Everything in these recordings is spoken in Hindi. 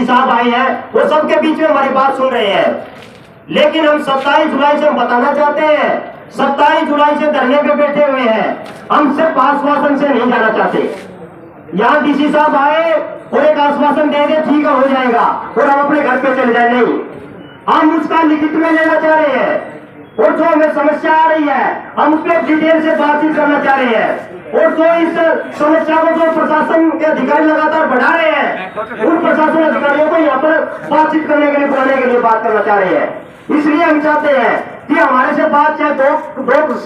साहब आए हैं, वो सबके बीच में हमारी बात सुन रहे हैं। लेकिन हम 27 जुलाई से हम बताना चाहते हैं, 27 जुलाई से धरने पे बैठे हुए हैं, हम सिर्फ आश्वासन से नहीं जाना चाहते। यहाँ डीसी साहब आए और एक आश्वासन दे दे ठीक हो जाएगा और हम अपने घर पे चले जाए, नहीं, हम उसका लिखित में लेना चाह रहे हैं। और जो हमें समस्या आ रही है हम उस पर डिटेल से बातचीत करना चाह रहे हैं। और जो इस समस्या को जो प्रशासन के अधिकारी लगातार बढ़ा रहे हैं, उन प्रशासन अधिकारियों को यहाँ पर बातचीत करने के लिए, बुलाने के लिए बात करना चाह रहे हैं। इसलिए हम चाहते हैं कि हमारे से बात चाहे दो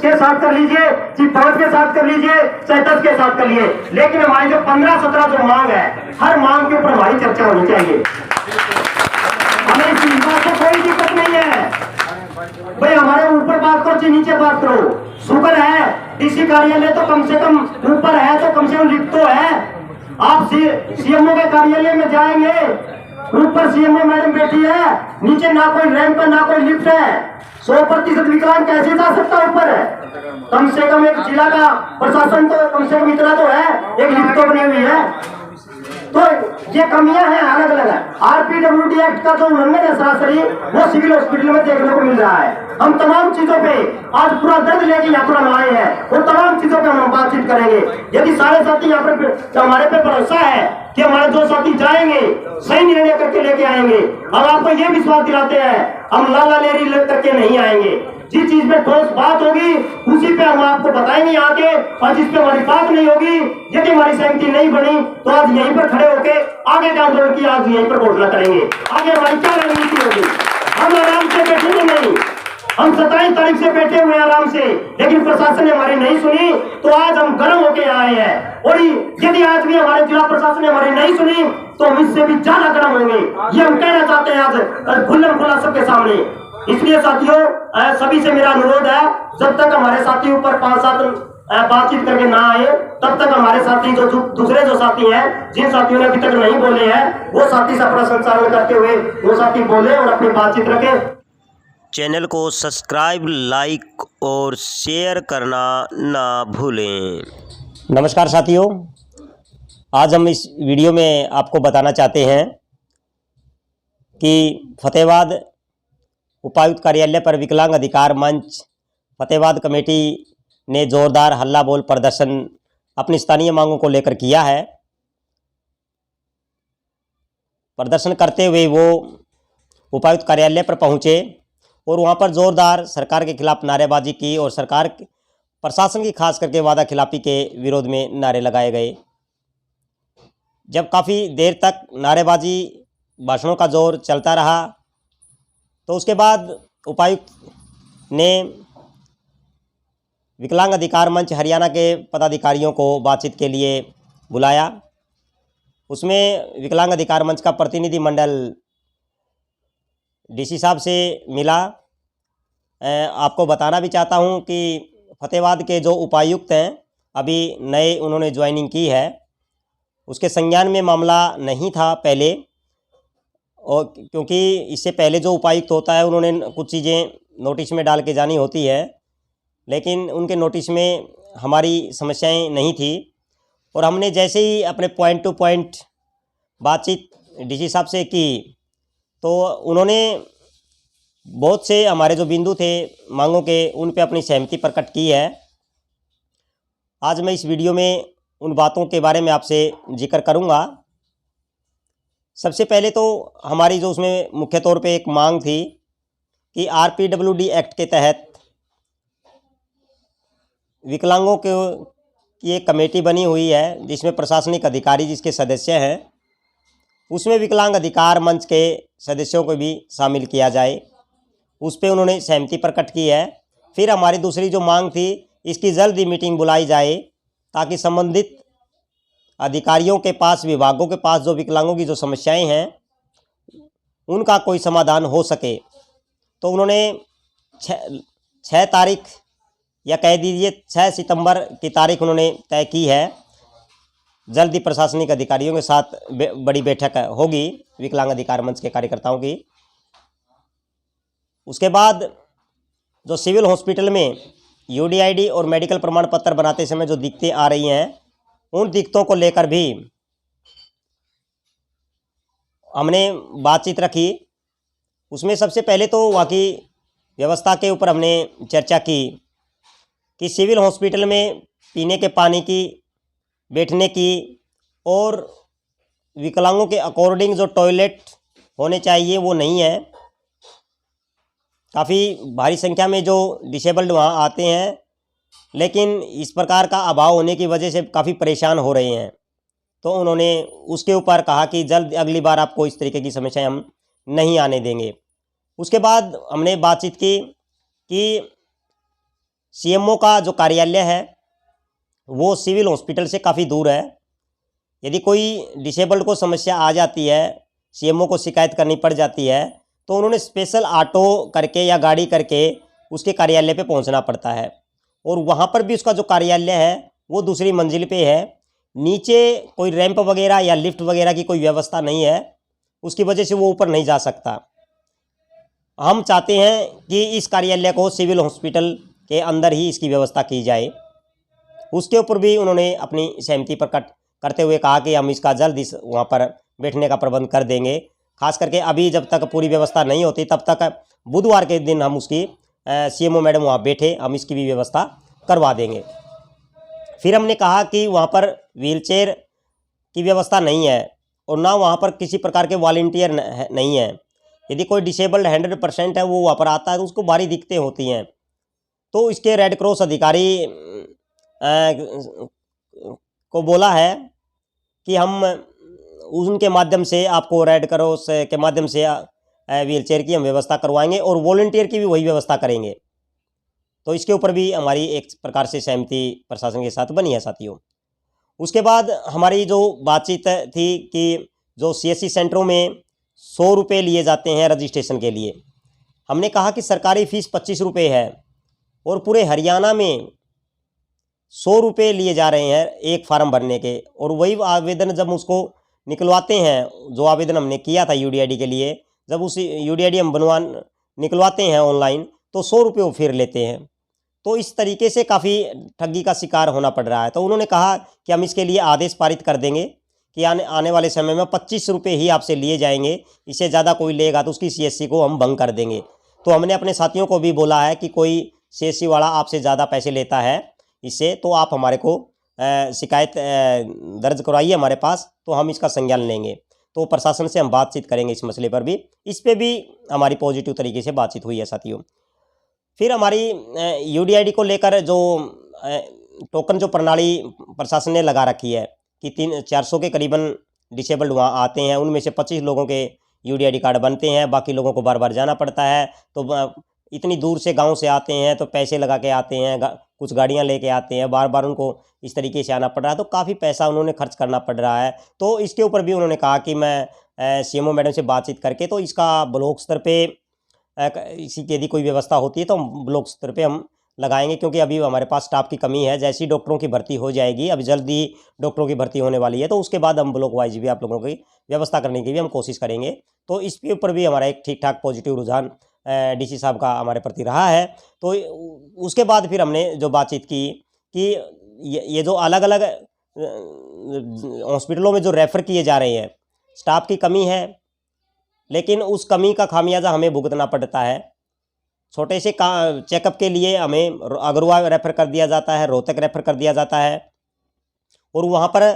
के साथ कर लीजिए, चाहे 5 के साथ कर लीजिए, चाहे 10 के साथ कर लीजिए, लेकिन हमारी जो 15-17 जो मांग है, हर मांग के ऊपर हमारी चर्चा होनी चाहिए। हमें इस बात से कोई दिक्कत नहीं है भाई, हमारे ऊपर बात करो चाहे नीचे बात करो। शुक्र है डीसी कार्यालय तो कम से कम ऊपर है, तो कम से कम लिफ्ट तो है। आप सीएमओ के कार्यालय में जाएंगे, ऊपर सीएमओ मैडम बैठी है, नीचे ना कोई रैंप है ना कोई लिफ्ट है। 100% विकलांग कैसे जा सकता ऊपर है? कम से कम एक जिला का प्रशासन तो कम से कम इतना तो है, एक लिफ्ट तो बनी हुई है। तो ये कमियां हैं, अलग अलग है। आरपीडब्ल्यूडी एक्ट का जो उल्लंघन है सरासरी, वो सिविल हॉस्पिटल में देखने को मिल रहा है। हम तमाम चीजों पे आज पूरा दर्द लेके यहाँ पर हम आए हैं, वो तमाम चीजों पे हम बातचीत करेंगे। यदि सारे साथी यहाँ पर हमारे पे भरोसा है कि हमारे 2 साथी जाएंगे, सही निर्णय करके लेके आएंगे, हम आपको ये विश्वास दिलाते हैं हम लाला लेरी करके नहीं आएंगे। जिस चीज में ठोस बात होगी उसी पे हम आपको बताएंगे आके, और जिस पे हमारी बात नहीं होगी, यदि हमारी सहमति नहीं बनी तो आज यहीं पर खड़े होके आगे का आंदोलन की आज यहीं पर घोषणा करेंगे। आगे हमारी क्या रणनीति होगी? हम आराम से बैठेंगे नहीं, हम 27 तारीख से बैठे हुए आराम से, लेकिन प्रशासन ने हमारी नहीं सुनी तो आज हम गर्म होके आए हैं। और यदि आज भी हमारे जिला प्रशासन ने हमारी नहीं सुनी तो हम इससे भी ज्यादा गर्म होंगे, ये हम कहना चाहते हैं आज खुल्लम खुला सबके सामने। इसलिए साथियों, सभी से मेरा अनुरोध है, जब तक हमारे साथी ऊपर 5-7 बातचीत करके ना आए, तब तक हमारे साथी जो दूसरे जो साथी हैं, जिन साथियों ने अभी तक नहीं बोले हैं, वो साथी से अपना संचालन करते हुए वो साथी बोले और अपनी बातचीत रखें। चैनल को सब्सक्राइब, लाइक और शेयर करना ना भूलें। नमस्कार साथियों, आज हम इस वीडियो में आपको बताना चाहते हैं कि फतेहाबाद उपायुक्त कार्यालय पर विकलांग अधिकार मंच फतेहाबाद कमेटी ने जोरदार हल्ला बोल प्रदर्शन अपनी स्थानीय मांगों को लेकर किया है। प्रदर्शन करते हुए वो उपायुक्त कार्यालय पर पहुंचे और वहां पर जोरदार सरकार के खिलाफ नारेबाजी की और सरकार प्रशासन की खास करके वादा खिलाफी के विरोध में नारे लगाए गए। जब काफ़ी देर तक नारेबाजी भाषणों का जोर चलता रहा तो उसके बाद उपायुक्त ने विकलांग अधिकार मंच हरियाणा के पदाधिकारियों को बातचीत के लिए बुलाया। उसमें विकलांग अधिकार मंच का प्रतिनिधि मंडल डीसी साहब से मिला। आपको बताना भी चाहता हूं कि फतेहाबाद के जो उपायुक्त हैं, अभी नए उन्होंने ज्वाइनिंग की है, उसके संज्ञान में मामला नहीं था पहले, और क्योंकि इससे पहले जो उपायुक्त होता है उन्होंने कुछ चीज़ें नोटिस में डाल के जानी होती है, लेकिन उनके नोटिस में हमारी समस्याएं नहीं थी। और हमने जैसे ही अपने पॉइंट टू पॉइंट बातचीत डीसी साहब से की तो उन्होंने बहुत से हमारे जो बिंदु थे मांगों के, उन पे अपनी सहमति प्रकट की है। आज मैं इस वीडियो में उन बातों के बारे में आपसे जिक्र करूंगा। सबसे पहले तो हमारी जो उसमें मुख्य तौर पे एक मांग थी कि आरपीडब्ल्यूडी एक्ट के तहत विकलांगों के की एक कमेटी बनी हुई है जिसमें प्रशासनिक अधिकारी जिसके सदस्य हैं, उसमें विकलांग अधिकार मंच के सदस्यों को भी शामिल किया जाए। उस पर उन्होंने सहमति प्रकट की है। फिर हमारी दूसरी जो मांग थी, इसकी जल्द ही मीटिंग बुलाई जाए ताकि संबंधित अधिकारियों के पास, विभागों के पास जो विकलांगों की जो समस्याएं हैं उनका कोई समाधान हो सके। तो उन्होंने 6 तारीख या कह दीजिए 6 सितंबर की तारीख उन्होंने तय की है। जल्द ही प्रशासनिक अधिकारियों के साथ बड़ी बैठक होगी विकलांग अधिकार मंच के कार्यकर्ताओं की। उसके बाद जो सिविल हॉस्पिटल में यूडीआईडी और मेडिकल प्रमाण पत्र बनाते समय जो दिक्कतें आ रही हैं, उन दिक्कतों को लेकर भी हमने बातचीत रखी, उसमें सबसे पहले तो वहाँ की व्यवस्था के ऊपर हमने चर्चा की कि सिविल हॉस्पिटल में पीने के पानी की, बैठने की और विकलांगों के अकॉर्डिंग जो टॉयलेट होने चाहिए वो नहीं है। काफ़ी भारी संख्या में जो डिसेबल्ड वहाँ आते हैं, लेकिन इस प्रकार का अभाव होने की वजह से काफ़ी परेशान हो रहे हैं। तो उन्होंने उसके ऊपर कहा कि जल्द अगली बार आपको इस तरीके की समस्याएं हम नहीं आने देंगे। उसके बाद हमने बातचीत की कि सीएमओ का जो कार्यालय है वो सिविल हॉस्पिटल से काफ़ी दूर है। यदि कोई डिसेबल्ड को समस्या आ जाती है, सीएमओ को शिकायत करनी पड़ जाती है, तो उन्होंने स्पेशल ऑटो करके या गाड़ी करके उसके कार्यालय पे पहुंचना पड़ता है। और वहाँ पर भी उसका जो कार्यालय है वो दूसरी मंजिल पे है, नीचे कोई रैंप वगैरह या लिफ्ट वगैरह की कोई व्यवस्था नहीं है, उसकी वजह से वो ऊपर नहीं जा सकता। हम चाहते हैं कि इस कार्यालय को सिविल हॉस्पिटल के अंदर ही इसकी व्यवस्था की जाए। उसके ऊपर भी उन्होंने अपनी सहमति प्रकट करते हुए कहा कि हम इसका जल्द इस वहाँ पर बैठने का प्रबंध कर देंगे। खास करके अभी जब तक पूरी व्यवस्था नहीं होती तब तक बुधवार के दिन हम उसकी सीएमओ मैडम वहाँ बैठे, हम इसकी भी व्यवस्था करवा देंगे। फिर हमने कहा कि वहाँ पर व्हीलचेयर की व्यवस्था नहीं है और ना वहाँ पर किसी प्रकार के वॉलंटियर नहीं है। यदि कोई डिसेबल्ड 100% है वो वहाँ पर आता है तो उसको भारी दिक्कतें होती हैं। तो इसके रेड क्रॉस अधिकारी को बोला है कि हम उनके माध्यम से आपको रेड क्रॉस के माध्यम से व्हीलचेयर की हम व्यवस्था करवाएंगे और वॉलंटियर की भी वही व्यवस्था करेंगे। तो इसके ऊपर भी हमारी एक प्रकार से सहमति प्रशासन के साथ बनी है साथियों। उसके बाद हमारी जो बातचीत थी कि जो सीएससी सेंटरों में 100 रुपये लिए जाते हैं रजिस्ट्रेशन के लिए, हमने कहा कि सरकारी फ़ीस 25 रुपये है और पूरे हरियाणा में 100 रुपये लिए जा रहे हैं एक फार्म भरने के। और वही आवेदन जब उसको निकलवाते हैं, जो आवेदन हमने किया था यूडीआईडी के लिए, जब उस यूडीआईडी हम निकलवाते हैं ऑनलाइन तो 100 रुपये वो फिर लेते हैं। तो इस तरीके से काफ़ी ठगी का शिकार होना पड़ रहा है। तो उन्होंने कहा कि हम इसके लिए आदेश पारित कर देंगे कि आने वाले समय में 25 रुपये ही आपसे लिए जाएंगे, इससे ज़्यादा कोई लेगा तो उसकी सीएससी को हम भंग कर देंगे। तो हमने अपने साथियों को भी बोला है कि कोई सीएससी वाला आपसे ज़्यादा पैसे लेता है इससे, तो आप हमारे को शिकायत दर्ज करवाइए हमारे पास, तो हम इसका संज्ञान लेंगे। तो प्रशासन से हम बातचीत करेंगे इस मसले पर भी। इस पर भी हमारी पॉजिटिव तरीके से बातचीत हुई है साथियों। फिर हमारी यूडीआईडी को लेकर जो टोकन जो प्रणाली प्रशासन ने लगा रखी है कि 400 के करीबन डिसेबल्ड वहाँ आते हैं, उनमें से 25 लोगों के यूडीआईडी कार्ड बनते हैं, बाकी लोगों को बार बार जाना पड़ता है। तो इतनी दूर से गांव से आते हैं तो पैसे लगा के आते हैं, कुछ गाड़ियां लेके आते हैं, बार बार उनको इस तरीके से आना पड़ रहा है, तो काफ़ी पैसा उन्होंने खर्च करना पड़ रहा है। तो इसके ऊपर भी उन्होंने कहा कि मैं सीएमओ मैडम से बातचीत करके तो इसका ब्लॉक स्तर पे इसी की यदि कोई व्यवस्था होती है तो हम ब्लॉक स्तर पे हम लगाएंगे, क्योंकि अभी हमारे पास स्टाफ की कमी है। जैसी डॉक्टरों की भर्ती हो जाएगी, अभी जल्दी डॉक्टरों की भर्ती होने वाली है, तो उसके बाद हम ब्लॉक वाइज भी आप लोगों की व्यवस्था करने की भी हम कोशिश करेंगे। तो इसके ऊपर भी हमारा एक ठीक ठाक पॉजिटिव रुझान डीसी साहब का हमारे प्रति रहा है। तो उसके बाद फिर हमने जो बातचीत की कि ये जो अलग अलग हॉस्पिटलों में जो रेफ़र किए जा रहे हैं, स्टाफ की कमी है, लेकिन उस कमी का खामियाजा हमें भुगतना पड़ता है। छोटे से चेकअप के लिए हमें अगरवा रेफ़र कर दिया जाता है, रोहतक रेफ़र कर दिया जाता है, और वहाँ पर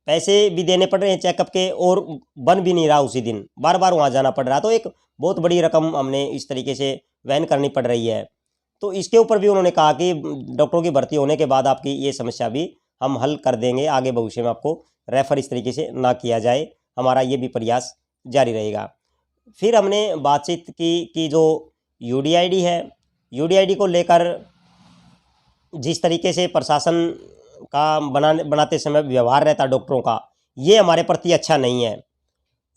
पैसे भी देने पड़ रहे हैं चेकअप के, और बन भी नहीं रहा उसी दिन, बार बार वहाँ जाना पड़ रहा है। तो एक बहुत बड़ी रकम हमने इस तरीके से वहन करनी पड़ रही है। तो इसके ऊपर भी उन्होंने कहा कि डॉक्टरों की भर्ती होने के बाद आपकी ये समस्या भी हम हल कर देंगे, आगे भविष्य में आपको रेफ़र इस तरीके से ना किया जाए, हमारा ये भी प्रयास जारी रहेगा। फिर हमने बातचीत की कि जो यूडीआईडी है, यूडीआईडी को लेकर जिस तरीके से प्रशासन का बनाते समय व्यवहार रहता डॉक्टरों का, ये हमारे प्रति अच्छा नहीं है।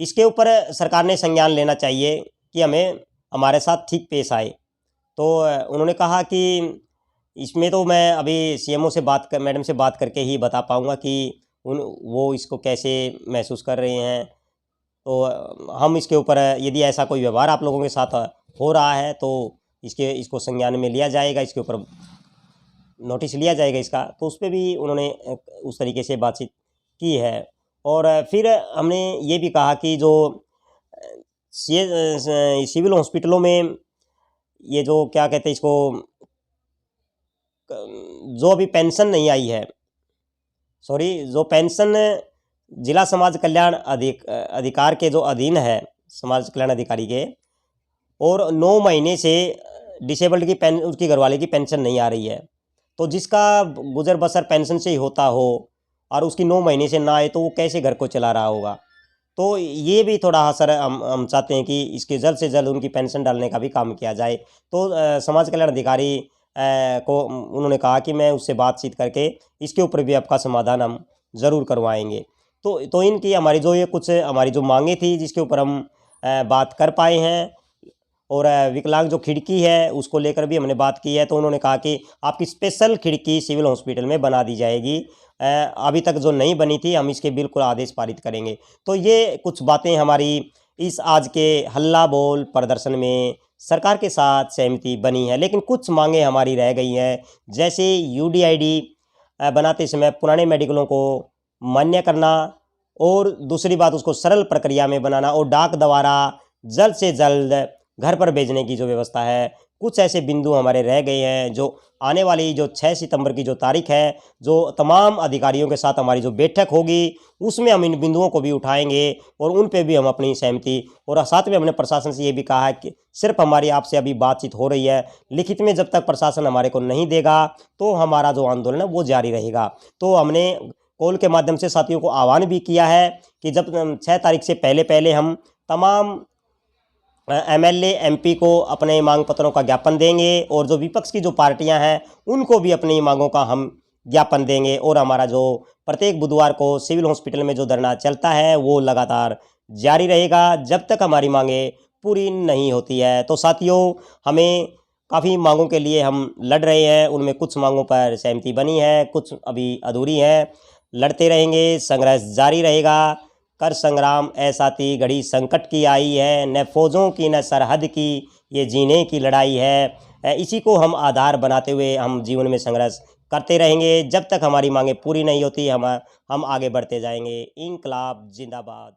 इसके ऊपर सरकार ने संज्ञान लेना चाहिए कि हमें हमारे साथ ठीक पेश आए। तो उन्होंने कहा कि इसमें तो मैं अभी सीएमओ से मैडम से बात करके ही बता पाऊँगा कि वो इसको कैसे महसूस कर रहे हैं। तो हम इसके ऊपर यदि ऐसा कोई व्यवहार आप लोगों के साथ हो रहा है तो इसको संज्ञान में लिया जाएगा, इसके ऊपर नोटिस लिया जाएगा इसका। तो उस पर भी उन्होंने उस तरीके से बातचीत की है। और फिर हमने ये भी कहा कि जो सिविल हॉस्पिटलों में ये जो क्या कहते हैं इसको, जो अभी पेंशन नहीं आई है, जो पेंशन जिला समाज कल्याण अधिकार के जो अधीन है, समाज कल्याण अधिकारी के, और 9 महीने से डिसेबल्ड की उसकी घरवाले की पेंशन नहीं आ रही है, तो जिसका गुजर बसर पेंशन से ही होता हो और उसकी 9 महीने से ना आए तो वो कैसे घर को चला रहा होगा। तो ये भी थोड़ा असर हम चाहते हैं कि इसके जल्द से जल्द उनकी पेंशन डालने का भी काम किया जाए। तो समाज कल्याण अधिकारी को उन्होंने कहा कि मैं उससे बातचीत करके इसके ऊपर भी आपका समाधान हम ज़रूर करवाएंगे। तो इनकी हमारी जो ये कुछ हमारी जो मांगे थी जिसके ऊपर हम बात कर पाए हैं, और विकलांग जो खिड़की है उसको लेकर भी हमने बात की है। तो उन्होंने कहा कि आपकी स्पेशल खिड़की सिविल हॉस्पिटल में बना दी जाएगी, अभी तक जो नहीं बनी थी हम इसके बिल्कुल आदेश पारित करेंगे। तो ये कुछ बातें हमारी इस आज के हल्ला बोल प्रदर्शन में सरकार के साथ सहमति बनी है, लेकिन कुछ मांगे हमारी रह गई हैं, जैसे यूडीआईडी बनाते समय पुराने मेडिकलों को मान्य करना, और दूसरी बात उसको सरल प्रक्रिया में बनाना, और डाक द्वारा जल्द से जल्द घर पर भेजने की जो व्यवस्था है। कुछ ऐसे बिंदु हमारे रह गए हैं जो आने वाली जो 6 सितंबर की जो तारीख है, जो तमाम अधिकारियों के साथ हमारी जो बैठक होगी उसमें हम इन बिंदुओं को भी उठाएंगे और उन पे भी हम अपनी सहमति, और साथ में हमने प्रशासन से ये भी कहा है कि सिर्फ हमारी आपसे अभी बातचीत हो रही है, लिखित में जब तक प्रशासन हमारे को नहीं देगा तो हमारा जो आंदोलन है वो जारी रहेगा। तो हमने कॉल के माध्यम से साथियों को आह्वान भी किया है कि जब 6 तारीख से पहले हम तमाम एमएलए एमपी को अपने मांग पत्रों का ज्ञापन देंगे, और जो विपक्ष की जो पार्टियां हैं उनको भी अपनी मांगों का हम ज्ञापन देंगे, और हमारा जो प्रत्येक बुधवार को सिविल हॉस्पिटल में जो धरना चलता है वो लगातार जारी रहेगा जब तक हमारी मांगे पूरी नहीं होती है। तो साथियों, हमें काफ़ी मांगों के लिए हम लड़ रहे हैं, उनमें कुछ मांगों पर सहमति बनी है, कुछ अभी अधूरी है। लड़ते रहेंगे, संघर्ष जारी रहेगा। कर संग्राम ऐसा थी घड़ी संकट की आई है, न फौजों की न सरहद की ये जीने की लड़ाई है। इसी को हम आधार बनाते हुए हम जीवन में संघर्ष करते रहेंगे। जब तक हमारी मांगें पूरी नहीं होती हम आगे बढ़ते जाएंगे। इंकलाब जिंदाबाद।